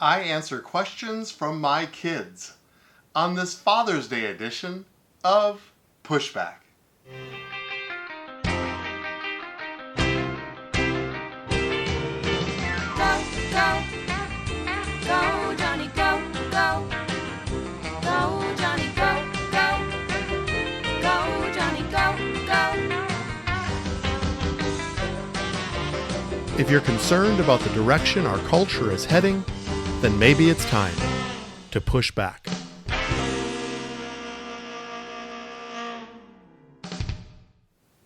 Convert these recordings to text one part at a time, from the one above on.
I answer questions from my kids on this Father's Day edition of Pushback. Go, go, go, Jonny, go, go. Go, Jonny, go, go. Go, Jonny, go, go. If you're concerned about the direction our culture is heading, then maybe it's time to push back.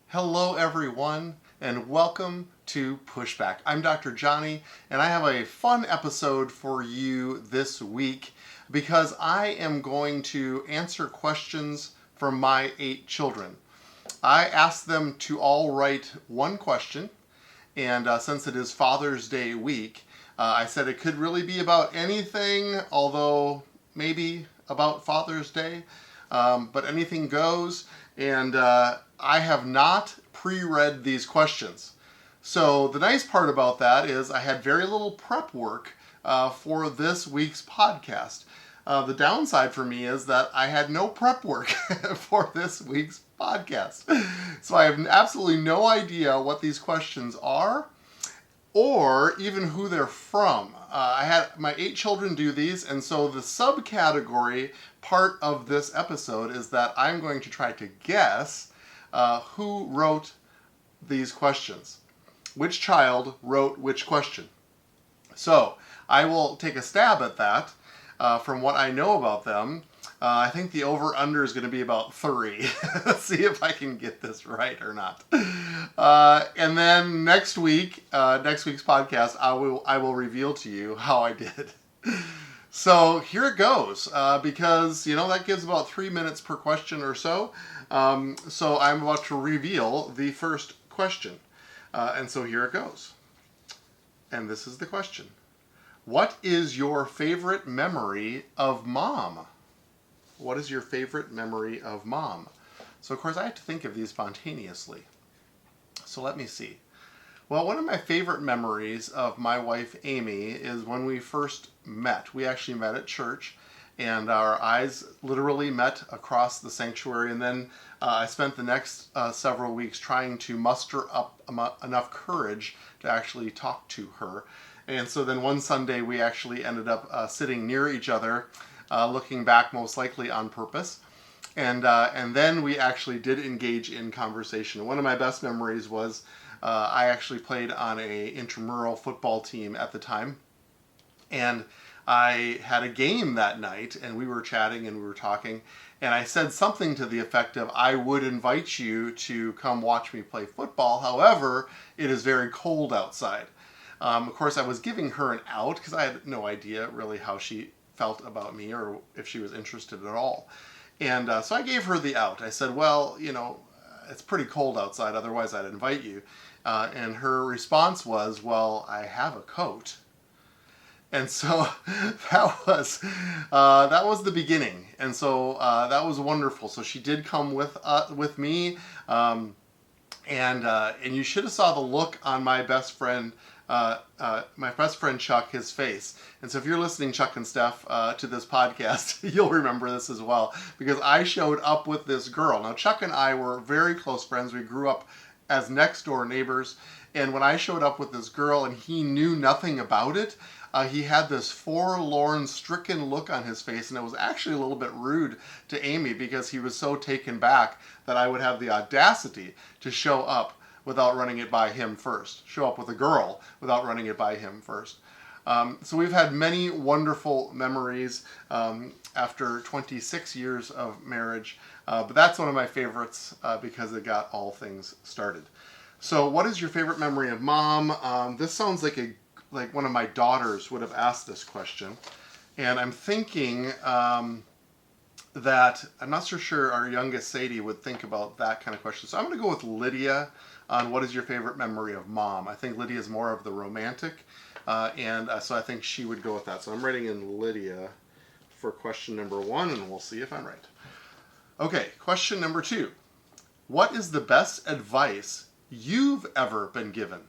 Hello everyone, and welcome to Pushback. I'm Dr. Jonny, and I have a fun episode for you this week because I am going to answer questions from my 8 children. I asked them to all write one question, and since it is Father's Day week, I said it could really be about anything, although maybe about Father's Day, but anything goes. And I have not pre-read these questions. So the nice part about that is I had very little prep work for this week's podcast. The downside for me is that I had no prep work for this week's podcast. So I have absolutely no idea what these questions are or even who they're from. I had my 8 children do these, and so the subcategory part of this episode is that I'm going to try to guess who wrote these questions. Which child wrote which question? So I will take a stab at that from what I know about them. I think the over-under is going to be about 3. Let's see if I can get this right or not. And then next week's podcast, I will reveal to you how I did. So here it goes, because that gives about 3 minutes per question or so. So I'm about to reveal the first question, and so here it goes. And this is the question: what is your favorite memory of Mom? What is your favorite memory of Mom? So, of course, I have to think of these spontaneously. So let me see. Well, one of my favorite memories of my wife, Amy, is when we first met. We actually met at church, and our eyes literally met across the sanctuary. And then I spent the next several weeks trying to muster up enough courage to actually talk to her. And so then one Sunday, we actually ended up sitting near each other, looking back most likely on purpose. And then we actually did engage in conversation. One of my best memories was I actually played on a intramural football team at the time. And I had a game that night, and we were chatting and we were talking. And I said something to the effect of, I would invite you to come watch me play football. However, it is very cold outside. Of course, I was giving her an out because I had no idea really how she felt about me or if she was interested at all. And so I gave her the out. I said, well, it's pretty cold outside, otherwise I'd invite you. And her response was, well, I have a coat. And so that was the beginning. And so that was wonderful. So she did come with me. And you should have saw the look on my best friend Chuck, his face. And so if you're listening, Chuck and Steph, to this podcast, you'll remember this as well, because I showed up with this girl. Now, Chuck and I were very close friends. We grew up as next door neighbors. And when I showed up with this girl and he knew nothing about it, he had this forlorn, stricken look on his face, and it was actually a little bit rude to Amy because he was so taken back that I would have the audacity to show up without running it by him first. Show up with a girl without running it by him first. So we've had many wonderful memories after 26 years of marriage, but that's one of my favorites because it got all things started. So what is your favorite memory of Mom? This sounds like one of my daughters would have asked this question, and I'm thinking that I'm not so sure our youngest Sadie would think about that kind of question. So I'm going to go with Lydia on what is your favorite memory of Mom. I think Lydia is more of the romantic, and so I think she would go with that. So I'm writing in Lydia for question number 1, and we'll see if I'm right. Okay, question number 2. What is the best advice you've ever been given?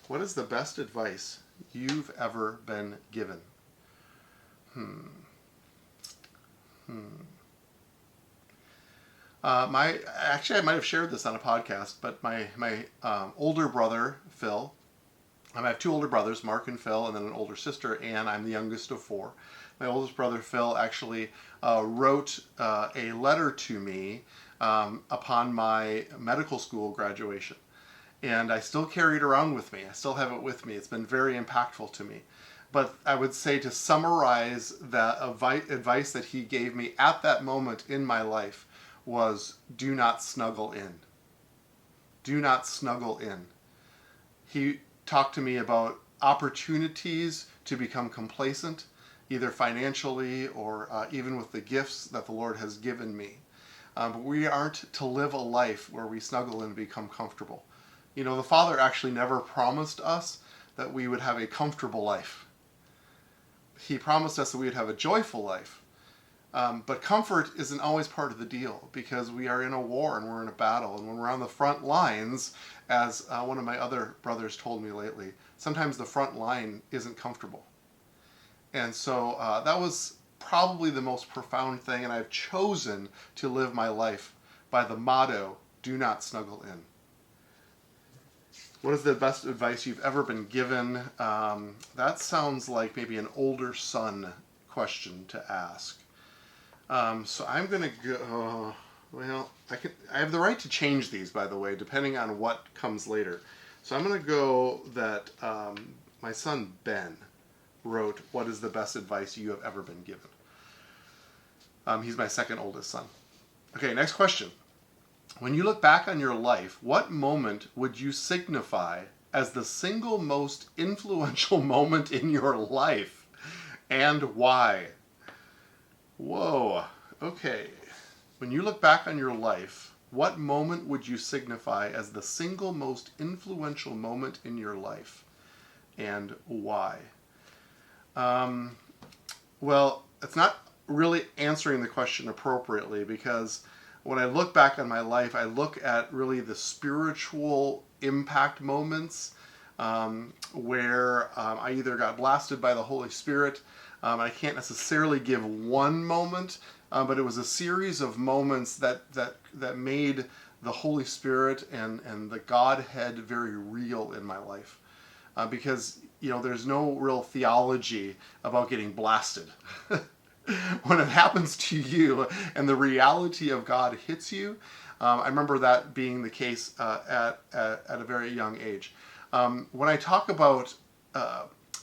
What is the best advice you've ever been given? I might have shared this on a podcast, but my older brother Phil. I have two older brothers, Mark and Phil, and then an older sister, Anne. I'm the youngest of four. My oldest brother Phil actually wrote a letter to me upon my medical school graduation. And I still carry it around with me. I still have it with me. It's been very impactful to me. But I would say, to summarize that advice that he gave me at that moment in my life, was do not snuggle in. Do not snuggle in. He talked to me about opportunities to become complacent, either financially or even with the gifts that the Lord has given me. But we aren't to live a life where we snuggle in and become comfortable. You know, the Father actually never promised us that we would have a comfortable life. He promised us that we would have a joyful life. But comfort isn't always part of the deal, because we are in a war and we're in a battle. And when we're on the front lines, as one of my other brothers told me lately, sometimes the front line isn't comfortable. And so that was probably the most profound thing. And I've chosen to live my life by the motto, do not snuggle in. What is the best advice you've ever been given? That sounds like maybe an older son question to ask. So I'm going to go, I have the right to change these, by the way, depending on what comes later. So I'm going to go that my son Ben wrote, what is the best advice you have ever been given? He's my second oldest son. Okay, next question. When you look back on your life, what moment would you signify as the single most influential moment in your life, and why? Whoa, okay. When you look back on your life, what moment would you signify as the single most influential moment in your life, and why? Well, it's not really answering the question appropriately, because when I look back on my life, I look at really the spiritual impact moments where I either got blasted by the Holy Spirit. I can't necessarily give one moment, but it was a series of moments that made the Holy Spirit and the Godhead very real in my life. Because, you know, there's no real theology about getting blasted. When it happens to you and the reality of God hits you, I remember that being the case at a very young age. When I talk about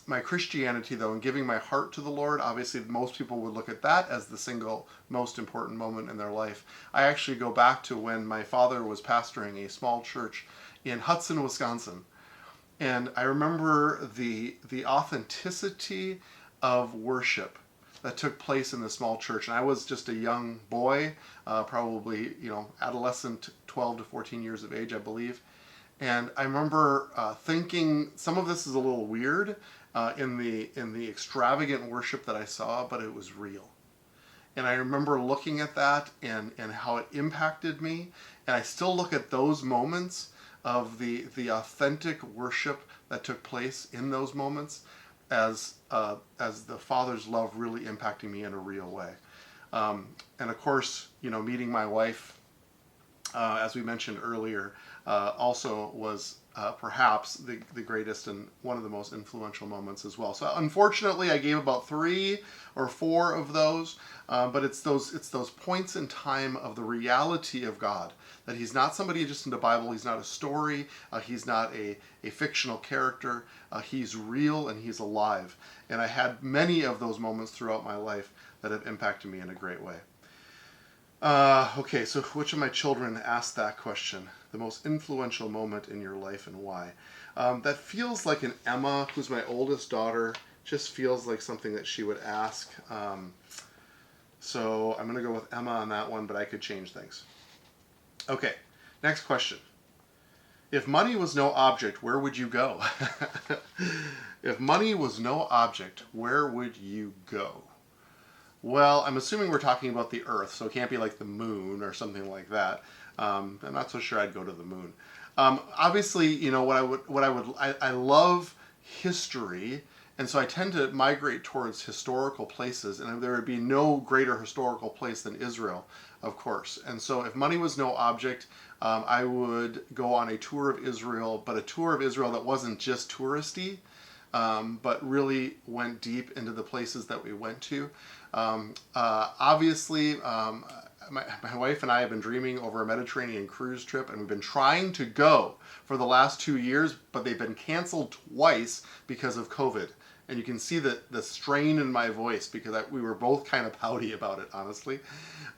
my Christianity, though, and giving my heart to the Lord, obviously most people would look at that as the single most important moment in their life. I actually go back to when my father was pastoring a small church in Hudson, Wisconsin. And I remember the authenticity of worship that took place in the small church. And I was just a young boy, probably, adolescent, 12 to 14 years of age, I believe. And I remember thinking some of this is a little weird in the extravagant worship that I saw, but it was real. And I remember looking at that and how it impacted me. And I still look at those moments of the authentic worship that took place in those moments as the Father's love really impacting me in a real way. And of course, meeting my wife, as we mentioned earlier, also was perhaps the greatest and one of the most influential moments as well. So unfortunately, I gave about 3 or 4 of those, but it's those points in time of the reality of God, that He's not somebody just in the Bible. He's not a story. He's not a fictional character. He's real and He's alive. And I had many of those moments throughout my life that have impacted me in a great way. Okay, so which of my children asked that question? The most influential moment in your life and why? That feels like an Emma, who's my oldest daughter, just feels like something that she would ask. So I'm going to go with Emma on that one, but I could change things. Okay, next question. If money was no object, where would you go? If money was no object, where would you go? Well, I'm assuming we're talking about the Earth, so it can't be like the moon or something like that. I'm not so sure I'd go to the moon. Obviously, I love history. And so I tend to migrate towards historical places, and there would be no greater historical place than Israel, of course. And so if money was no object, I would go on a tour of Israel, but a tour of Israel that wasn't just touristy, but really went deep into the places that we went to. Obviously, my wife and I have been dreaming over a Mediterranean cruise trip, and we've been trying to go for the last 2 years, but they've been canceled twice because of COVID. And you can see the strain in my voice because we were both kind of pouty about it, honestly.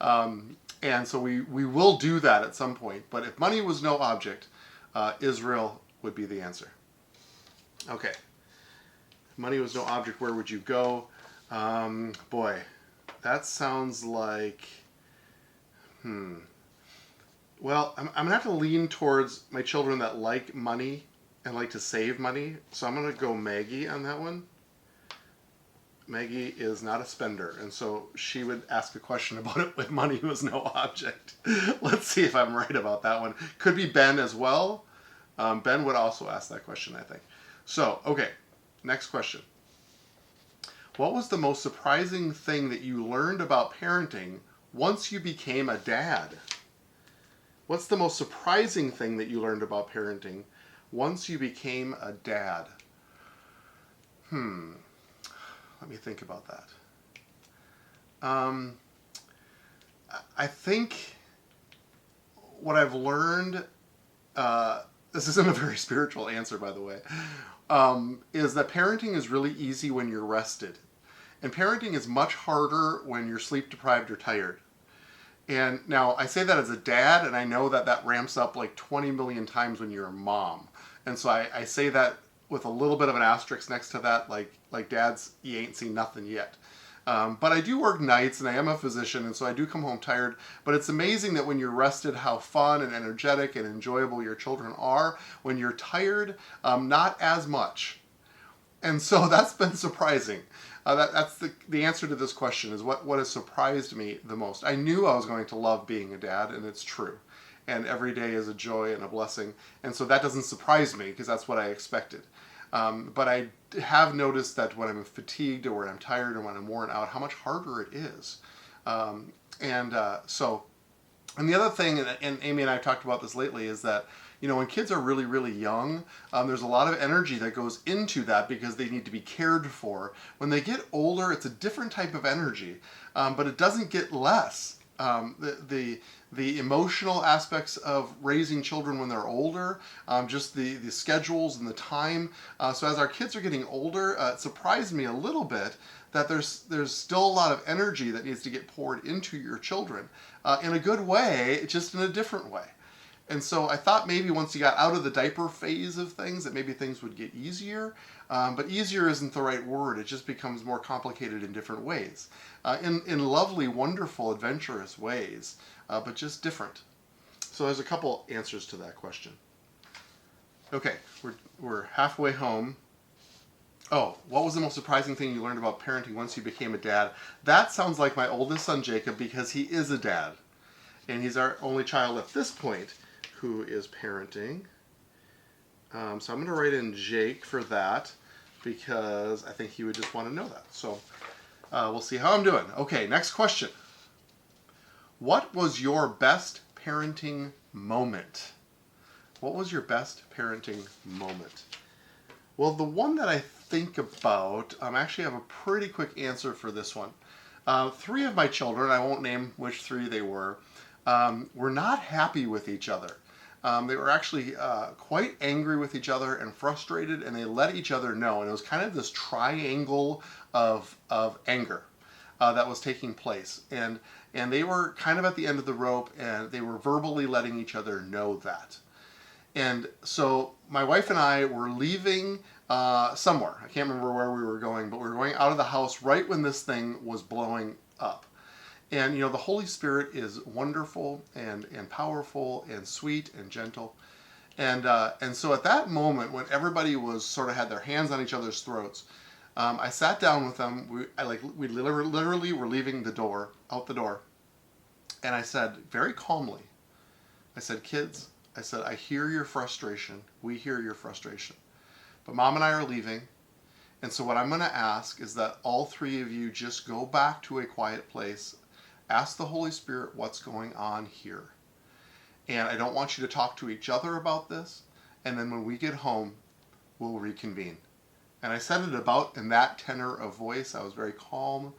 And so we will do that at some point. But if money was no object, Israel would be the answer. Okay. If money was no object, where would you go? Boy, that sounds like... Well, I'm going to have to lean towards my children that like money and like to save money. So I'm going to go Maggie on that one. Maggie is not a spender, and so she would ask a question about it with money was no object. Let's see if I'm right about that one. Could be Ben as well. Ben would also ask that question, I think. So, okay, next question. What was the most surprising thing that you learned about parenting once you became a dad? What's the most surprising thing that you learned about parenting once you became a dad? Let me think about that. I think what I've learned, this isn't a very spiritual answer, by the way, is that parenting is really easy when you're rested. And parenting is much harder when you're sleep deprived or tired. And now I say that as a dad, and I know that that ramps up like 20 million times when you're a mom. And so I say that with a little bit of an asterisk next to that, like dads, you ain't seen nothing yet. But I do work nights, and I am a physician, and so I do come home tired. But it's amazing that when you're rested, how fun and energetic and enjoyable your children are. When you're tired, not as much. And so that's been surprising. That's the answer to this question is what has surprised me the most. I knew I was going to love being a dad, and it's true. And every day is a joy and a blessing. And so that doesn't surprise me because that's what I expected. But I have noticed that when I'm fatigued or when I'm tired or when I'm worn out, how much harder it is. And the other thing, and Amy and I have talked about this lately, is that, you know, when kids are really, really young, there's a lot of energy that goes into that because they need to be cared for. When they get older, it's a different type of energy, but it doesn't get less. The emotional aspects of raising children when they're older, just the schedules and the time. So as our kids are getting older, it surprised me a little bit that there's still a lot of energy that needs to get poured into your children in a good way, just in a different way. And so I thought maybe once you got out of the diaper phase of things that maybe things would get easier. But easier isn't the right word. It just becomes more complicated in different ways. In lovely, wonderful, adventurous ways, but just different. So there's a couple answers to that question. Okay, we're halfway home. Oh, what was the most surprising thing you learned about parenting once you became a dad? That sounds like my oldest son, Jacob, because he is a dad. And he's our only child at this point who is parenting. So I'm going to write in Jake for that because I think he would just want to know that. So we'll see how I'm doing. Okay, next question. What was your best parenting moment? What was your best parenting moment? Well, the one that I think about, I actually have a pretty quick answer for this one. 3 of my children, I won't name which 3 they were not happy with each other. They were actually quite angry with each other and frustrated, and they let each other know. And it was kind of this triangle of anger that was taking place. And they were kind of at the end of the rope, and they were verbally letting each other know that. And so my wife and I were leaving somewhere. I can't remember where we were going, but we were going out of the house right when this thing was blowing up. And, you know, the Holy Spirit is wonderful and powerful and sweet and gentle. And so at that moment, when everybody was sort of had their hands on each other's throats, I sat down with them. We literally were leaving out the door. And I said, very calmly, I said, kids, I said, I hear your frustration. We hear your frustration. But Mom and I are leaving. And so what I'm going to ask is that all three of you just go back to a quiet place. Ask the Holy Spirit what's going on here. And I don't want you to talk to each other about this. And then when we get home, we'll reconvene. And I said it about in that tenor of voice. I was very calm,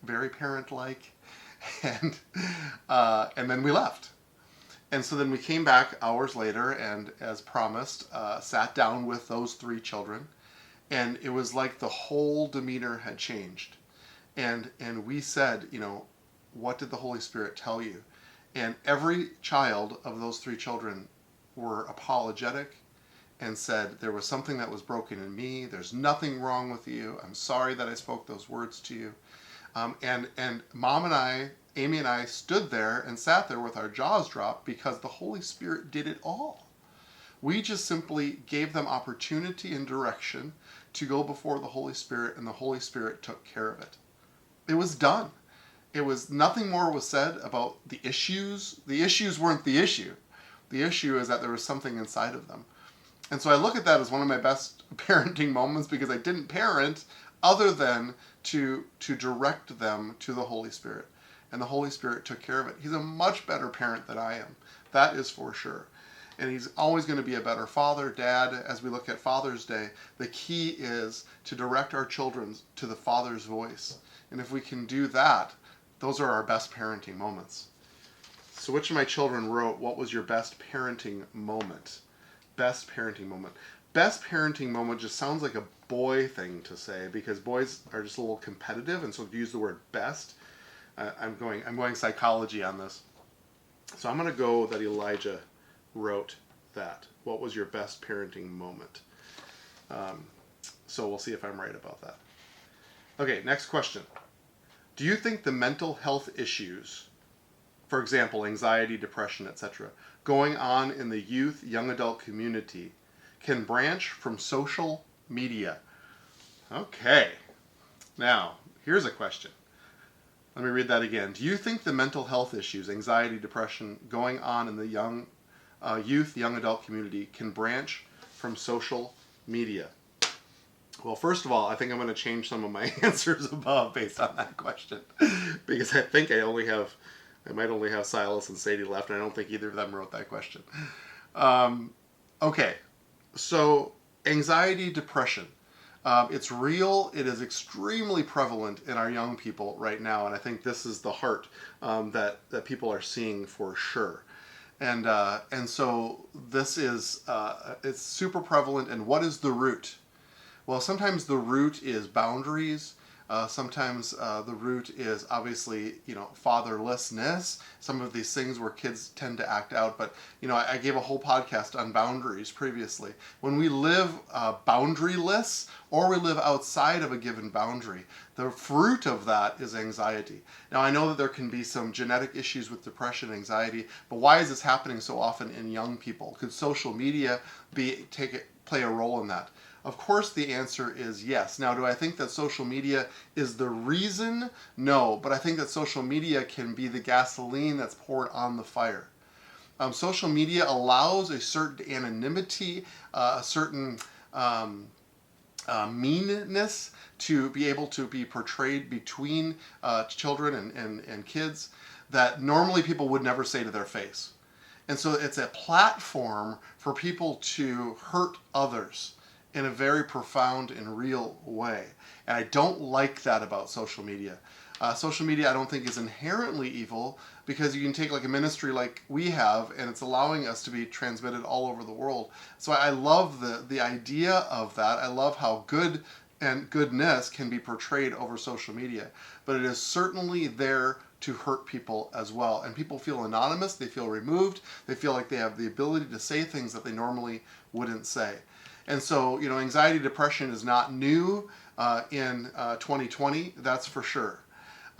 very parent-like. And then we left. And so then we came back hours later and, as promised, sat down with those three children. And it was like the whole demeanor had changed. And we said, what did the Holy Spirit tell you? And every child of those three children were apologetic and said, there was something that was broken in me. There's nothing wrong with you. I'm sorry that I spoke those words to you. And Mom and I, Amy and I, stood there and sat there with our jaws dropped because the Holy Spirit did it all. We just simply gave them opportunity and direction to go before the Holy Spirit, and the Holy Spirit took care of it. It was done. It was nothing more was said about the issues. The issues weren't the issue. The issue is that there was something inside of them. And so I look at that as one of my best parenting moments because I didn't parent other than to direct them to the Holy Spirit. And the Holy Spirit took care of it. He's a much better parent than I am. That is for sure. And he's always going to be a better father, dad. As we look at Father's Day, the key is to direct our children to the Father's voice. And if we can do that, those are our best parenting moments. So which of my children wrote, what was your best parenting moment? Best parenting moment. Best parenting moment just sounds like a boy thing to say because boys are just a little competitive, and so if you use the word best, I'm going psychology on this. So I'm going to go that Elijah wrote that. What was your best parenting moment? So we'll see if I'm right about that. Okay, next question. Do you think the mental health issues, for example, anxiety, depression, etc., going on in the youth, young adult community can branch from social media? Okay. Now, here's a question. Let me read that again. Do you think the mental health issues, anxiety, depression, going on in the youth, young adult community can branch from social media? Well, first of all, I think I'm going to change some of my answers above based on that question because I think I might only have Silas and Sadie left, and I don't think either of them wrote that question. Okay, so anxiety, depression. It's real. It is extremely prevalent in our young people right now, and I think this is the heart that people are seeing for sure. And so this is it's super prevalent. And what is the root? Well, sometimes the root is boundaries. Sometimes the root is obviously, fatherlessness. Some of these things where kids tend to act out. But, I gave a whole podcast on boundaries previously. When we live boundaryless or we live outside of a given boundary, the fruit of that is anxiety. Now, I know that there can be some genetic issues with depression, anxiety, but why is this happening so often in young people? Could social media play a role in that? Of course, the answer is yes. Now, do I think that social media is the reason? No, but I think that social media can be the gasoline that's poured on the fire. Social media allows a certain anonymity, a certain meanness to be able to be portrayed between children and kids that normally people would never say to their face. And so it's a platform for people to hurt others in a very profound and real way. And I don't like that about social media. Social media I don't think is inherently evil because you can take like a ministry like we have and it's allowing us to be transmitted all over the world. So I love the idea of that. I love how good and goodness can be portrayed over social media. But it is certainly there to hurt people as well. And people feel anonymous, they feel removed, they feel like they have the ability to say things that they normally wouldn't say. And so, anxiety, depression is not new in 2020, that's for sure.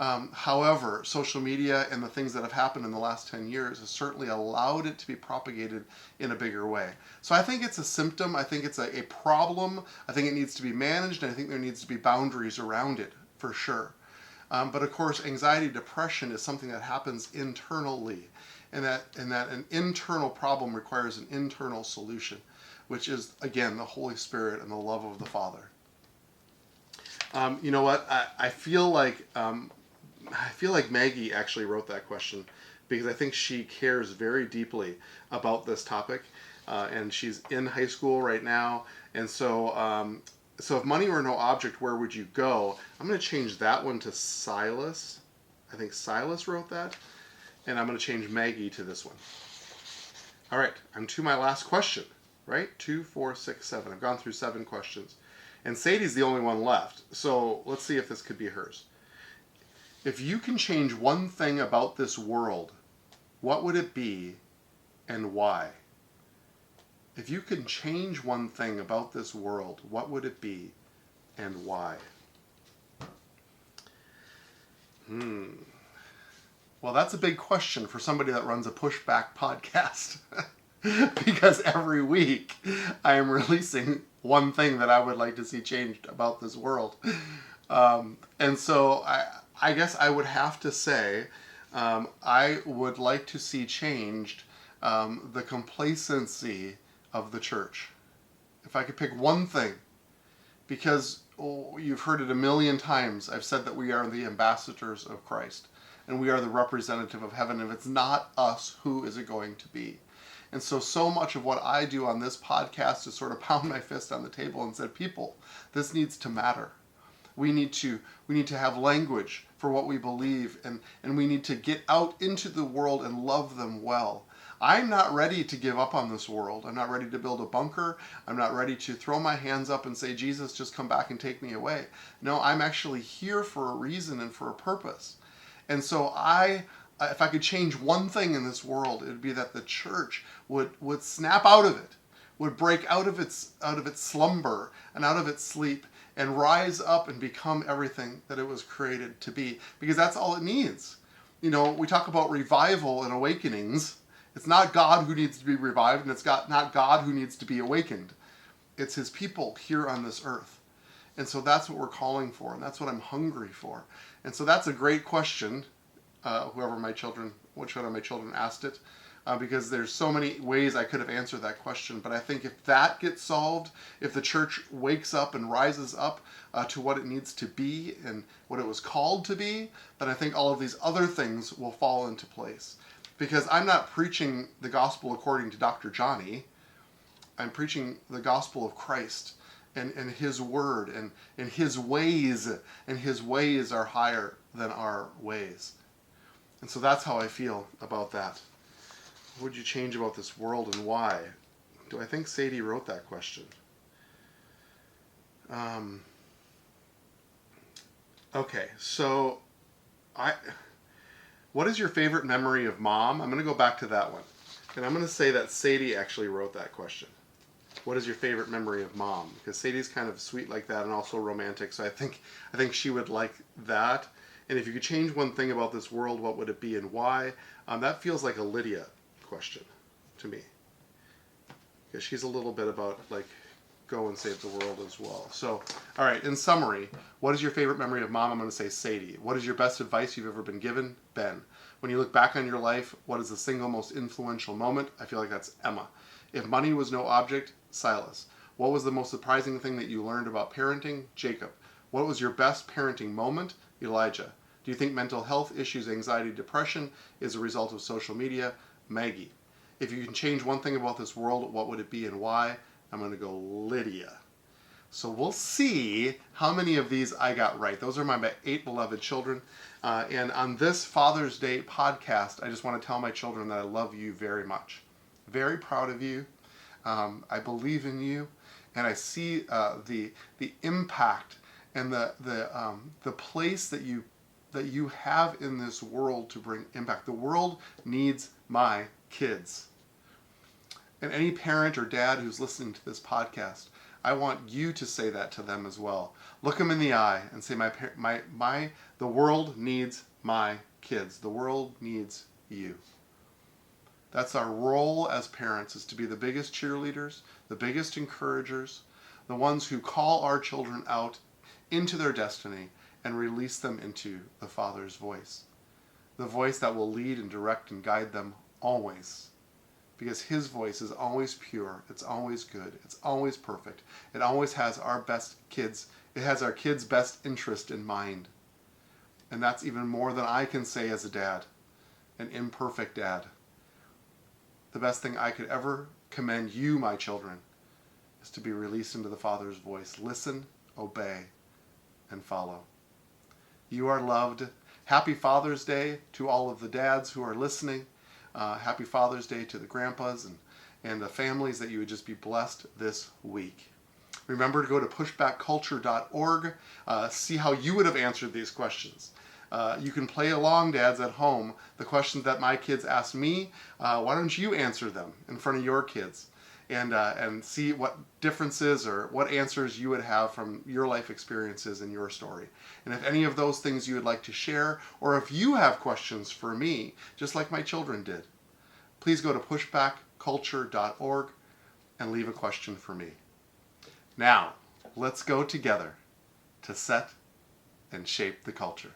However, social media and the things that have happened in the last 10 years has certainly allowed it to be propagated in a bigger way. So I think it's a symptom, I think it's a problem, I think it needs to be managed, and I think there needs to be boundaries around it, for sure. But of course, anxiety, depression is something that happens internally, and that an internal problem requires an internal solution. which is, again, the Holy Spirit and the love of the Father. You know what? I feel like Maggie actually wrote that question because I think she cares very deeply about this topic, and she's in high school right now. And so, if money were no object, where would you go? I'm going to change that one to Silas. I think Silas wrote that, and I'm going to change Maggie to this one. All right, I'm to my last question. Right? 2, 4, 6, 7. I've gone through 7 questions. And Sadie's the only one left. So let's see if this could be hers. If you can change one thing about this world, what would it be and why? If you could change one thing about this world, what would it be and why? Well, that's a big question for somebody that runs a Pushback podcast. Because every week I am releasing one thing that I would like to see changed about this world. And so I guess I would have to say I would like to see changed the complacency of the church. If I could pick one thing, because you've heard it a million times, I've said that we are the ambassadors of Christ and we are the representative of heaven. If it's not us, who is it going to be? And so much of what I do on this podcast is sort of pound my fist on the table and say, people, this needs to matter. We need to have language for what we believe, and we need to get out into the world and love them well. I'm not ready to give up on this world. I'm not ready to build a bunker. I'm not ready to throw my hands up and say, Jesus, just come back and take me away. No, I'm actually here for a reason and for a purpose. And so if I could change one thing in this world, it would be that the church would snap out of it, would break out of its slumber and out of its sleep and rise up and become everything that it was created to be. Because that's all it needs. You know, we talk about revival and awakenings. It's not God who needs to be revived, and it's not God who needs to be awakened. It's his people here on this earth. And so that's what we're calling for, and that's what I'm hungry for. And so that's a great question. Which one of my children asked it, because there's so many ways I could have answered that question. But I think if that gets solved, if the church wakes up and rises up to what it needs to be and what it was called to be, then I think all of these other things will fall into place. Because I'm not preaching the gospel according to Dr. Jonny. I'm preaching the gospel of Christ and his word and his ways, and his ways are higher than our ways. And so that's how I feel about that. What would you change about this world and why? Do I think Sadie wrote that question? Okay, so what is your favorite memory of Mom? I'm going to go back to that one. And I'm going to say that Sadie actually wrote that question. What is your favorite memory of Mom? Because Sadie's kind of sweet like that and also romantic, so I think she would like that. And if you could change one thing about this world, what would it be and why? That feels like a Lydia question to me. Because she's a little bit about, like, go and save the world as well. So, all right, in summary, what is your favorite memory of Mom? I'm going to say Sadie. What is your best advice you've ever been given? Ben. When you look back on your life, what is the single most influential moment? I feel like that's Emma. If money was no object, Silas. What was the most surprising thing that you learned about parenting? Jacob. What was your best parenting moment? Elijah. Do you think mental health issues, anxiety, depression is a result of social media? Maggie. If you can change one thing about this world, what would it be and why? I'm going to go Lydia. So we'll see how many of these I got right. Those are my 8 beloved children. And on this Father's Day podcast, I just want to tell my children that I love you very much. Very proud of you. I believe in you. And I see the impact and the place that you have in this world to bring impact. The world needs my kids. And any parent or dad who's listening to this podcast, I want you to say that to them as well. Look them in the eye and say, the world needs my kids. The world needs you. That's our role as parents, is to be the biggest cheerleaders, the biggest encouragers, the ones who call our children out into their destiny and release them into the Father's voice. The voice that will lead and direct and guide them always. because his voice is always pure, it's always good, it's always perfect. It always has our kids' best interest in mind. And that's even more than I can say as a dad, an imperfect dad. The best thing I could ever commend you, my children, is to be released into the Father's voice. Listen, obey, and follow. You are loved. Happy Father's Day to all of the dads who are listening. Happy Father's Day to the grandpas and the families, that you would just be blessed this week. Remember to go to pushbackculture.org, see how you would have answered these questions. You can play along, dads, at home. The questions that my kids ask me, why don't you answer them in front of your kids? And see what differences or what answers you would have from your life experiences and your story. And if any of those things you would like to share, or if you have questions for me, just like my children did, please go to pushbackculture.org and leave a question for me. Now, let's go together to set and shape the culture.